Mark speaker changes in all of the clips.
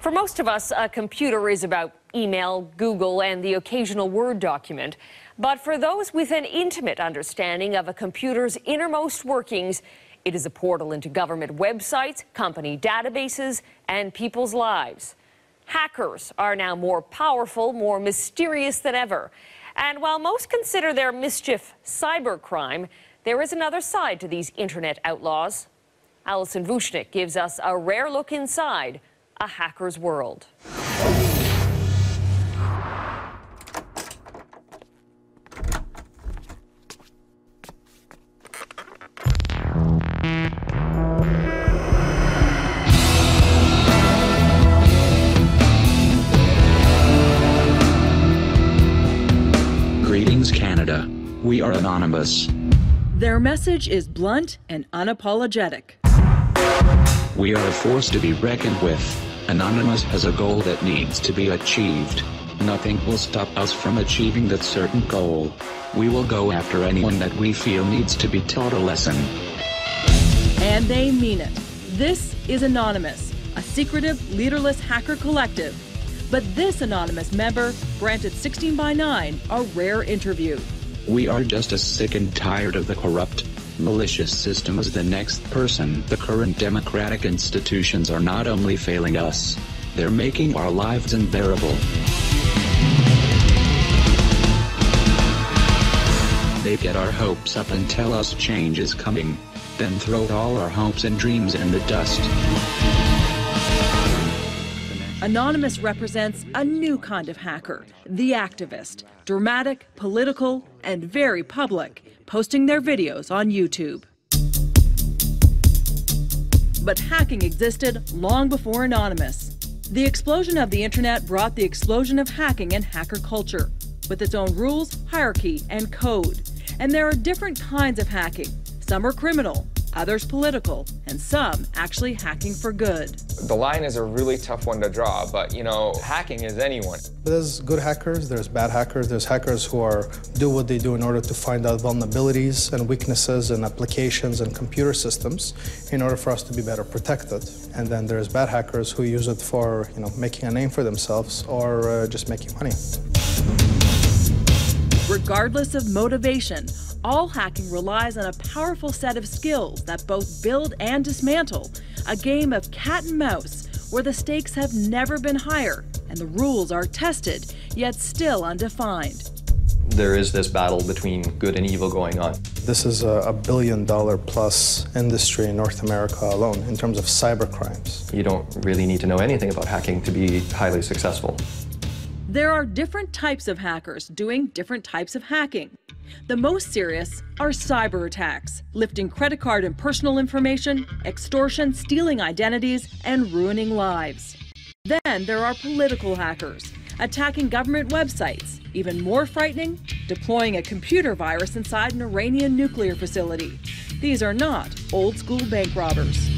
Speaker 1: For most of us, a computer is about email, Google, and the occasional Word document. But for those with an intimate understanding of a computer's innermost workings, it is a portal into government websites, company databases, and people's lives. Hackers are now more powerful, more mysterious than ever. And while most consider their mischief cybercrime, there is another side to these internet outlaws. Alison Vuchnik gives us a rare look inside a hacker's world.
Speaker 2: Greetings, Canada. We are anonymous.
Speaker 3: Their message is blunt and unapologetic.
Speaker 2: We are a force to be reckoned with. Anonymous has a goal that needs to be achieved. Nothing will stop us from achieving that certain goal. We will go after anyone that we feel needs to be taught a lesson.
Speaker 3: And they mean it. This is Anonymous, a secretive, leaderless hacker collective. But this Anonymous member granted 16 by 9 a rare interview.
Speaker 2: We are just as sick and tired of the corrupt, malicious system as the next person. The current democratic institutions are not only failing us, they're making our lives unbearable. They get our hopes up and tell us change is coming, then throw all our hopes and dreams in the dust.
Speaker 3: Anonymous represents a new kind of hacker, the activist, dramatic, political, and very public, posting their videos on YouTube. But hacking existed long before Anonymous. The explosion of the internet brought the explosion of hacking and hacker culture, with its own rules, hierarchy, and code. And there are different kinds of hacking. Some are criminal, others political, and some actually hacking for good.
Speaker 4: The line is a really tough one to draw, but hacking is anyone.
Speaker 5: There's good hackers, there's bad hackers, there's hackers who do what they do in order to find out vulnerabilities and weaknesses in applications and computer systems in order for us to be better protected. And then there's bad hackers who use it for making a name for themselves or just making money.
Speaker 3: Regardless of motivation, all hacking relies on a powerful set of skills that both build and dismantle, a game of cat and mouse where the stakes have never been higher and the rules are tested, yet still undefined.
Speaker 6: There is this battle between good and evil going on.
Speaker 5: This is a $1 billion plus industry in North America alone in terms of cyber crimes.
Speaker 6: You don't really need to know anything about hacking to be highly successful.
Speaker 3: There are different types of hackers doing different types of hacking. The most serious are cyber attacks, lifting credit card and personal information, extortion, stealing identities, and ruining lives. Then there are political hackers, attacking government websites. Even more frightening, deploying a computer virus inside an Iranian nuclear facility. These are not old-school bank robbers.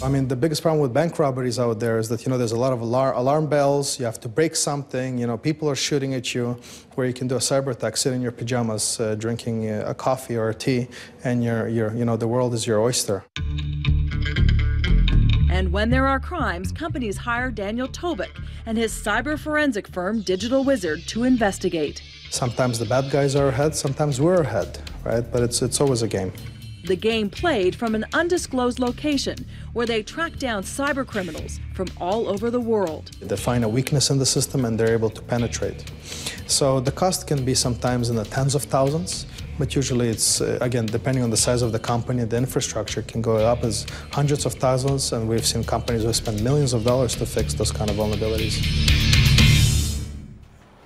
Speaker 5: The biggest problem with bank robberies out there is that, there's a lot of alarm bells, you have to break something, people are shooting at you, where you can do a cyber attack, sit in your pajamas, drinking a coffee or a tea, and the world is your oyster.
Speaker 3: And when there are crimes, companies hire Daniel Tobick and his cyber forensic firm, Digital Wizard, to investigate.
Speaker 5: Sometimes the bad guys are ahead, sometimes we're ahead, right? But it's always a game.
Speaker 3: The game played from an undisclosed location where they track down cyber criminals from all over the world.
Speaker 5: They find a weakness in the system and they're able to penetrate. So the cost can be sometimes in the tens of thousands, but usually it's, again, depending on the size of the company, the infrastructure can go up as hundreds of thousands, and we've seen companies who spend millions of dollars to fix those kind of vulnerabilities.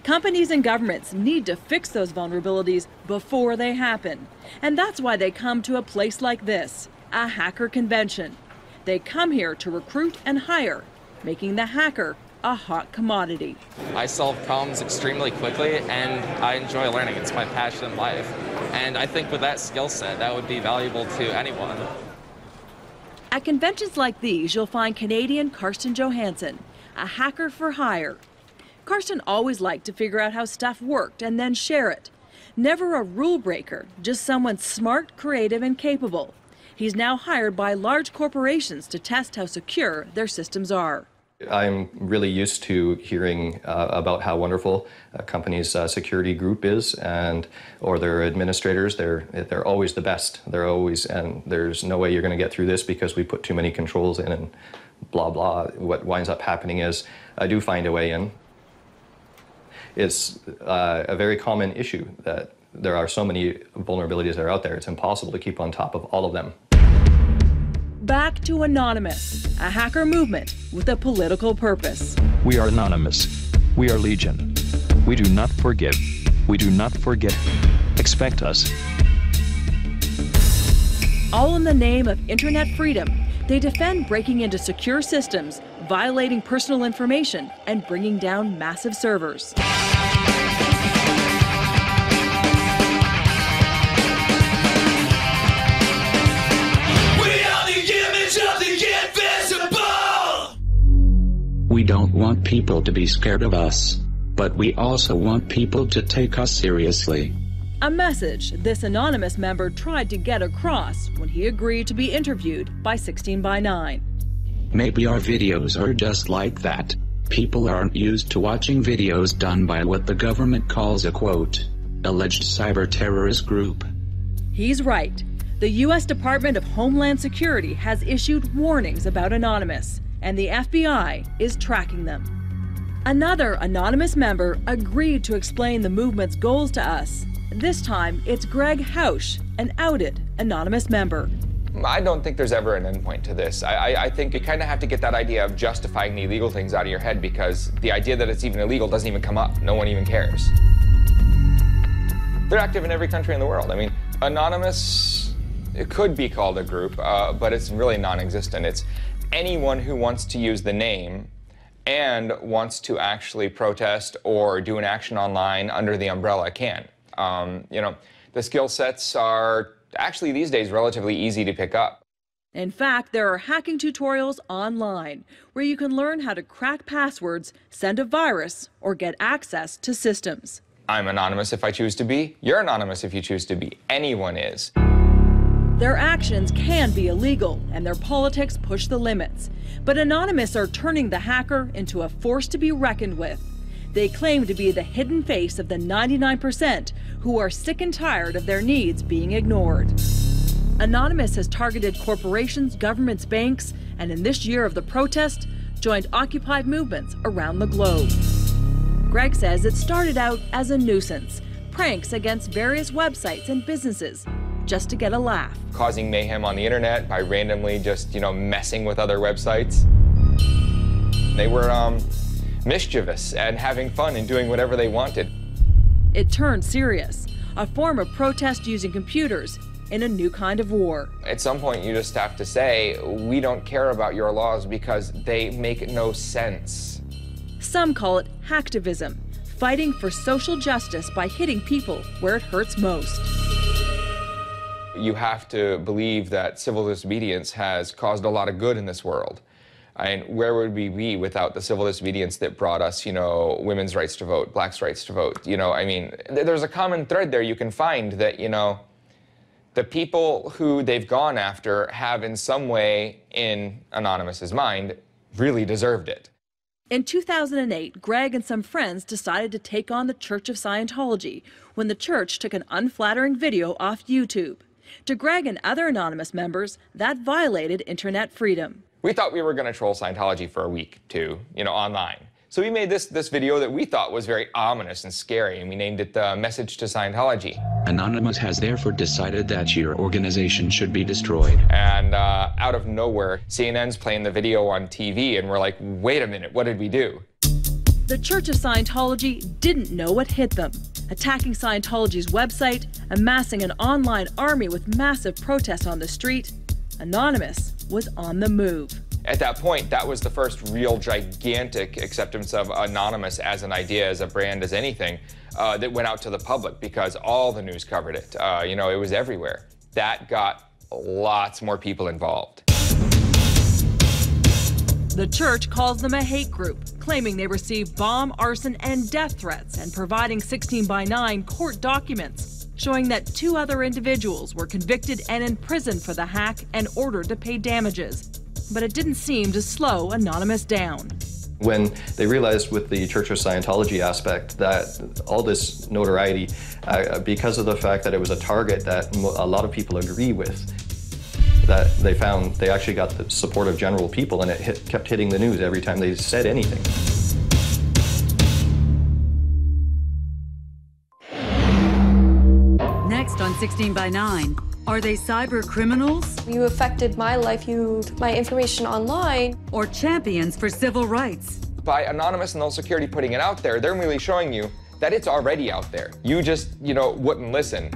Speaker 3: Companies and governments need to fix those vulnerabilities before they happen. And that's why they come to a place like this, a hacker convention. They come here to recruit and hire, making the hacker a hot commodity.
Speaker 7: I solve problems extremely quickly and I enjoy learning. It's my passion in life. And I think with that skill set, that would be valuable to anyone.
Speaker 3: At conventions like these, you'll find Canadian Karsten Johansson, a hacker for hire. Karsten always liked to figure out how stuff worked and then share it. Never a rule breaker, just someone smart, creative, and capable. He's now hired by large corporations to test how secure their systems are.
Speaker 6: I'm really used to hearing about how wonderful a company's security group is, or their administrators. They're always the best. And there's no way you're going to get through this because we put too many controls in and blah blah. What winds up happening is I do find a way in. It's a very common issue that there are so many vulnerabilities that are out there. It's impossible to keep on top of all of them.
Speaker 3: Back to Anonymous, a hacker movement with a political purpose.
Speaker 8: We are anonymous. We are legion. We do not forgive. We do not forget. Expect us.
Speaker 3: All in the name of internet freedom, they defend breaking into secure systems, violating personal information, and bringing down massive servers.
Speaker 2: We don't want people to be scared of us, but we also want people to take us seriously.
Speaker 3: A message this anonymous member tried to get across when he agreed to be interviewed by 16x9.
Speaker 2: Maybe our videos are just like that. People aren't used to watching videos done by what the government calls a quote, alleged cyber terrorist group.
Speaker 3: He's right. The U.S. Department of Homeland Security has issued warnings about Anonymous, and the FBI is tracking them. Another anonymous member agreed to explain the movement's goals to us. This time, it's Greg Hausch, an outed anonymous member.
Speaker 4: I don't think there's ever an endpoint to this. I think you kind of have to get that idea of justifying the illegal things out of your head, because the idea that it's even illegal doesn't even come up. No one even cares. They're active in every country in the world. I mean, Anonymous, it could be called a group, but it's really non-existent. It's anyone who wants to use the name and wants to actually protest or do an action online under the umbrella can. The skill sets are actually these days relatively easy to pick up.
Speaker 3: In fact, there are hacking tutorials online where you can learn how to crack passwords, send a virus, or get access to systems.
Speaker 4: I'm anonymous if I choose to be. You're anonymous if you choose to be. Anyone is.
Speaker 3: Their actions can be illegal, and their politics push the limits. But Anonymous are turning the hacker into a force to be reckoned with. They claim to be the hidden face of the 99% who are sick and tired of their needs being ignored. Anonymous has targeted corporations, governments, banks, and in this year of the protest, joined Occupy movements around the globe. Greg says it started out as a nuisance, pranks against various websites and businesses, just to get a laugh.
Speaker 4: Causing mayhem on the internet by randomly just, messing with other websites. They were mischievous and having fun and doing whatever they wanted.
Speaker 3: It turned serious, a form of protest using computers in a new kind of war.
Speaker 4: At some point you just have to say, we don't care about your laws because they make no sense.
Speaker 3: Some call it hacktivism, fighting for social justice by hitting people where it hurts most.
Speaker 4: You have to believe that civil disobedience has caused a lot of good in this world. And where would we be without the civil disobedience that brought us, women's rights to vote, blacks' rights to vote? There's a common thread there you can find that, the people who they've gone after have in some way, in Anonymous's mind, really deserved it.
Speaker 3: In 2008, Greg and some friends decided to take on the Church of Scientology when the church took an unflattering video off YouTube. To Greg and other anonymous members, that violated internet freedom.
Speaker 4: We thought we were going to troll Scientology for a week, too, online. So we made this video that we thought was very ominous and scary, and we named it Message to Scientology.
Speaker 2: Anonymous has therefore decided that your organization should be destroyed.
Speaker 4: And out of nowhere, CNN's playing the video on TV, and we're like, wait a minute, what did we do?
Speaker 3: The Church of Scientology didn't know what hit them. Attacking Scientology's website, amassing an online army with massive protests on the street, Anonymous was on the move.
Speaker 4: At that point, that was the first real gigantic acceptance of Anonymous as an idea, as a brand, as anything, that went out to the public because all the news covered it. It was everywhere. That got lots more people involved.
Speaker 3: The church calls them a hate group, claiming they received bomb, arson, and death threats and providing 16x9 court documents. showing that 2 other individuals were convicted and imprisoned for the hack and ordered to pay damages. But it didn't seem to slow Anonymous down.
Speaker 6: When they realized with the Church of Scientology aspect that all this notoriety, because of the fact that it was a target that a lot of people agree with, that they found they actually got the support of general people, and it kept hitting the news every time they said anything.
Speaker 9: Next on 16 by 9, are they cyber criminals
Speaker 10: You affected my life, you took my information online.
Speaker 9: or champions for civil rights?
Speaker 4: By Anonymous and Null Security putting it out there, they're really showing you that it's already out there. You just, wouldn't listen.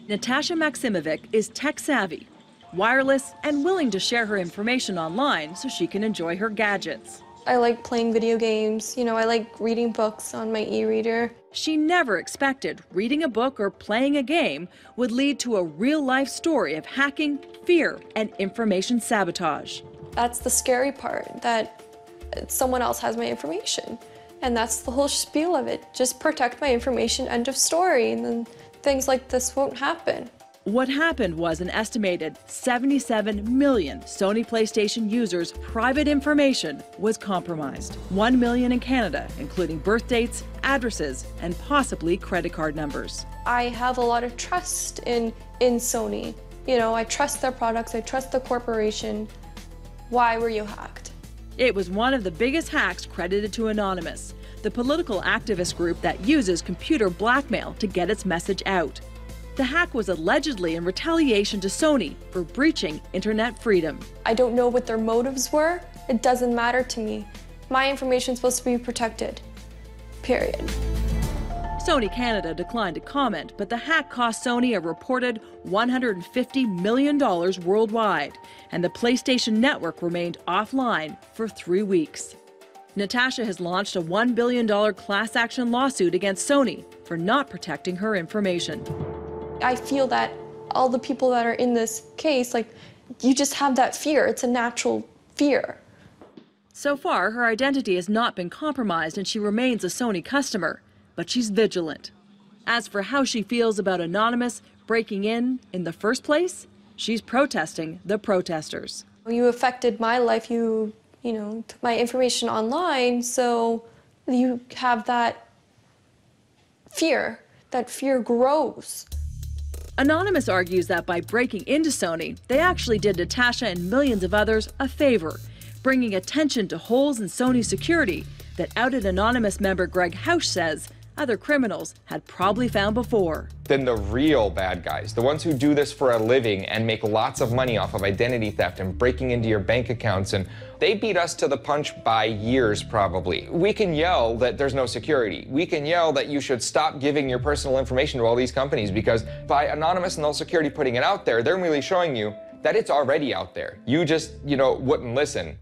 Speaker 3: Natasha Maximovic is tech-savvy, wireless, and willing to share her information online so she can enjoy her gadgets.
Speaker 10: I like playing video games. I like reading books on my e-reader.
Speaker 3: She never expected reading a book or playing a game would lead to a real-life story of hacking, fear, and information sabotage.
Speaker 10: That's the scary part, that someone else has my information. And that's the whole spiel of it. Just protect my information, end of story, and then things like this won't happen.
Speaker 3: What happened was an estimated 77 million Sony PlayStation users' private information was compromised. 1 million in Canada, including birth dates, addresses, and possibly credit card numbers.
Speaker 10: I have a lot of trust in Sony. I trust their products, I trust the corporation. Why were you hacked?
Speaker 3: It was one of the biggest hacks credited to Anonymous, the political activist group that uses computer blackmail to get its message out. The hack was allegedly in retaliation to Sony for breaching internet freedom.
Speaker 10: I don't know what their motives were. It doesn't matter to me. My information is supposed to be protected. Period.
Speaker 3: Sony Canada declined to comment, but the hack cost Sony a reported $150 million worldwide, and the PlayStation Network remained offline for 3 weeks. Natasha has launched a $1 billion class action lawsuit against Sony for not protecting her information.
Speaker 10: I feel that all the people that are in this case, you just have that fear. It's a natural fear.
Speaker 3: So far, her identity has not been compromised and she remains a Sony customer, but she's vigilant. As for how she feels about Anonymous breaking in the first place, she's protesting the protesters.
Speaker 10: You affected my life, you took my information online, so you have that fear. That fear grows.
Speaker 3: Anonymous argues that by breaking into Sony, they actually did Natasha and millions of others a favor, bringing attention to holes in Sony's security that outed Anonymous member Greg Hausch says other criminals had probably found before.
Speaker 4: Then the real bad guys, the ones who do this for a living and make lots of money off of identity theft and breaking into your bank accounts, and they beat us to the punch by years probably. We can yell that there's no security. We can yell that you should stop giving your personal information to all these companies, because by Anonymous and Null Security putting it out there, they're really showing you that it's already out there. You just, wouldn't listen.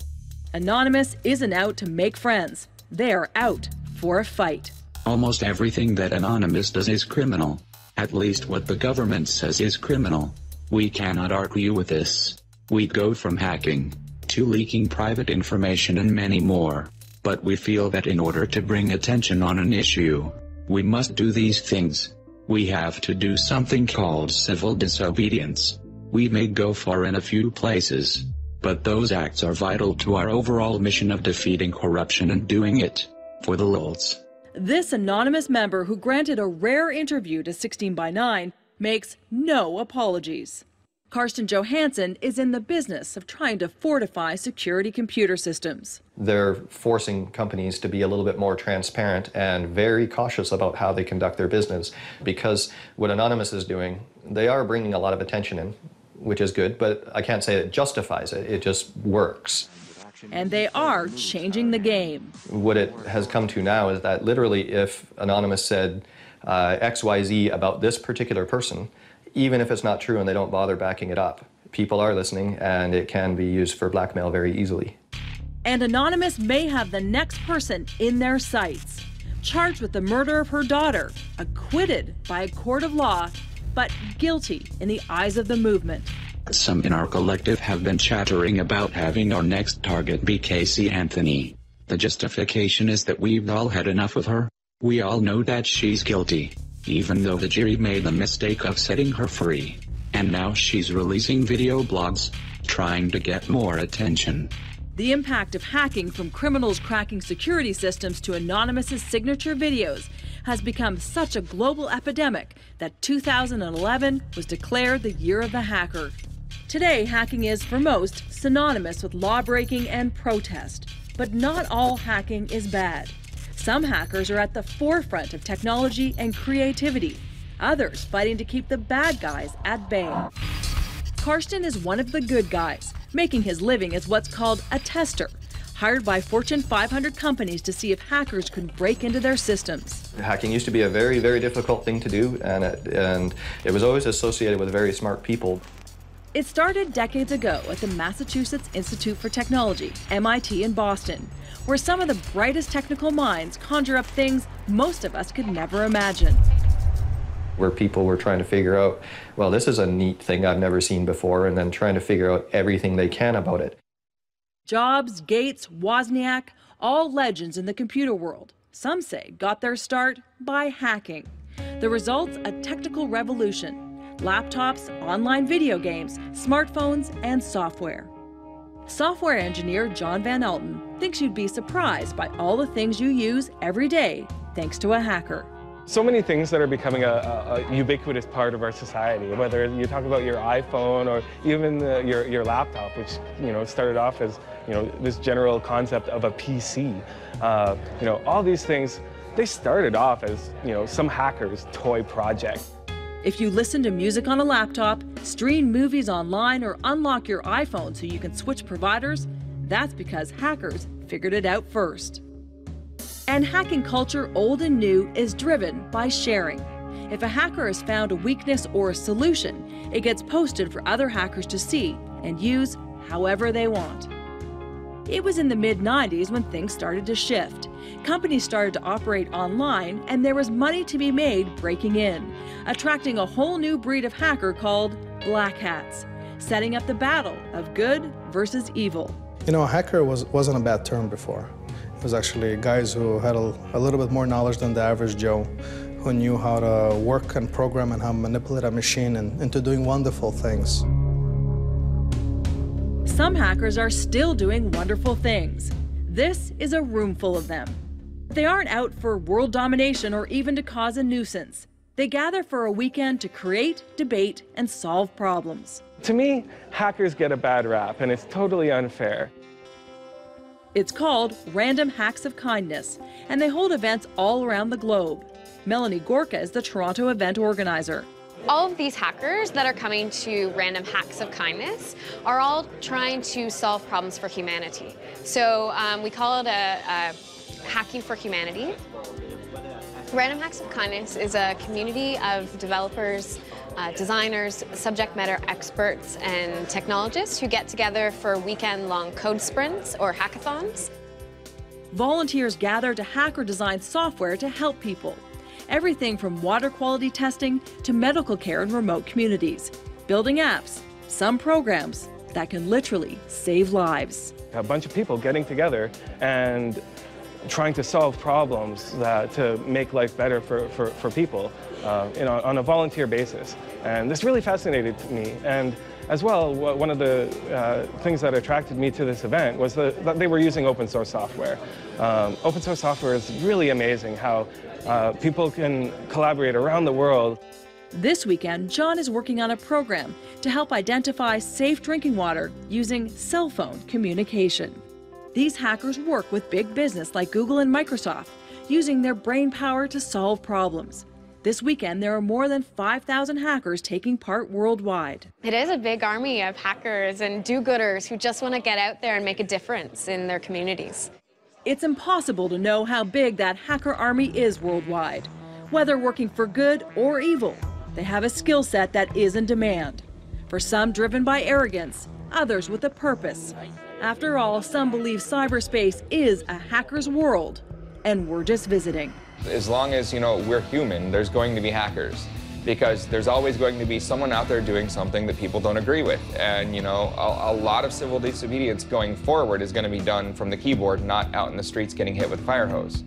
Speaker 3: Anonymous isn't out to make friends. They're out for a fight.
Speaker 2: Almost everything that Anonymous does is criminal. At least what the government says is criminal. We cannot argue with this. We go from hacking to leaking private information and many more. But we feel that in order to bring attention on an issue, we must do these things. We have to do something called civil disobedience. We may go far in a few places, but those acts are vital to our overall mission of defeating corruption and doing it for the lulz.
Speaker 3: This Anonymous member, who granted a rare interview to 16 by 9, makes no apologies. Karsten Johansson is in the business of trying to fortify security computer systems.
Speaker 6: They're forcing companies to be a little bit more transparent and very cautious about how they conduct their business, because what Anonymous is doing, they are bringing a lot of attention in, which is good, but I can't say it justifies it. It just works.
Speaker 3: And they are changing the game.
Speaker 6: What it has come to now is that literally if Anonymous said XYZ about this particular person, even if it's not true and they don't bother backing it up, people are listening and it can be used for blackmail very easily.
Speaker 3: And Anonymous may have the next person in their sights, charged with the murder of her daughter, acquitted by a court of law, but guilty in the eyes of the movement.
Speaker 2: Some in our collective have been chattering about having our next target be Casey Anthony. The justification is that we've all had enough of her. We all know that she's guilty, even though the jury made the mistake of setting her free. And now she's releasing video blogs, trying to get more attention.
Speaker 3: The impact of hacking, from criminals cracking security systems to Anonymous' signature videos, has become such a global epidemic that 2011 was declared the year of the hacker. Today, hacking is, for most, synonymous with lawbreaking and protest. But not all hacking is bad. Some hackers are at the forefront of technology and creativity, others fighting to keep the bad guys at bay. Karsten is one of the good guys, making his living as what's called a tester, hired by Fortune 500 companies to see if hackers could break into their systems.
Speaker 6: Hacking used to be a very, very difficult thing to do, and it was always associated with very smart people.
Speaker 3: It started decades ago at the Massachusetts Institute for Technology, MIT in Boston, where some of the brightest technical minds conjure up things most of us could never imagine.
Speaker 6: Where people were trying to figure out, well, this is a neat thing I've never seen before, and then trying to figure out everything they can about it.
Speaker 3: Jobs, Gates, Wozniak, all legends in the computer world. Some say got their start by hacking. The results, a technical revolution. Laptops, online video games, smartphones, and software. Software engineer John Van Alten thinks you'd be surprised by all the things you use every day thanks to a hacker.
Speaker 11: So many things that are becoming a ubiquitous part of our society, whether you talk about your iPhone or even your laptop, which started off as this general concept of a PC. All these things, they started off as some hacker's toy project.
Speaker 3: If you listen to music on a laptop, stream movies online, or unlock your iPhone so you can switch providers, that's because hackers figured it out first. And hacking culture, old and new, is driven by sharing. If a hacker has found a weakness or a solution, it gets posted for other hackers to see and use however they want. It was in the mid-90s when things started to shift. Companies started to operate online, and there was money to be made breaking in, attracting a whole new breed of hacker called black hats, setting up the battle of good versus evil.
Speaker 5: A hacker wasn't a bad term before. It was actually guys who had a little bit more knowledge than the average Joe, who knew how to work and program and how to manipulate a machine into doing wonderful things.
Speaker 3: Some hackers are still doing wonderful things. This is a room full of them. They aren't out for world domination or even to cause a nuisance. They gather for a weekend to create, debate, and solve problems.
Speaker 11: To me, hackers get a bad rap, and it's totally unfair.
Speaker 3: It's called Random Hacks of Kindness, and they hold events all around the globe. Melanie Gorka is the Toronto event organizer.
Speaker 12: All of these hackers that are coming to Random Hacks of Kindness are all trying to solve problems for humanity. So we call it a Hacking for Humanity. Random Hacks of Kindness is a community of developers, designers, subject matter experts, and technologists who get together for weekend-long code sprints or hackathons.
Speaker 3: Volunteers gather to hack or design software to help people. Everything from water quality testing to medical care in remote communities. Building apps, some programs that can literally save lives.
Speaker 11: A bunch of people getting together and trying to solve problems to make life better for people on a volunteer basis. And this really fascinated me. And as well, one of the things that attracted me to this event was that they were using open source software. Open source software is really amazing how people can collaborate around the world.
Speaker 3: This weekend, John is working on a program to help identify safe drinking water using cell phone communication. These hackers work with big business like Google and Microsoft, using their brain power to solve problems. This weekend, there are more than 5,000 hackers taking part worldwide.
Speaker 12: It is a big army of hackers and do-gooders who just want to get out there and make a difference in their communities.
Speaker 3: It's impossible to know how big that hacker army is worldwide. Whether working for good or evil, they have a skill set that is in demand. For some driven by arrogance, others with a purpose. After all, some believe cyberspace is a hacker's world, and we're just visiting.
Speaker 4: As long as, we're human, there's going to be hackers. because there's always going to be someone out there doing something that people don't agree with. And, you know, a lot of civil disobedience going forward is going to be done from the keyboard, not out in the streets getting hit with a fire hose.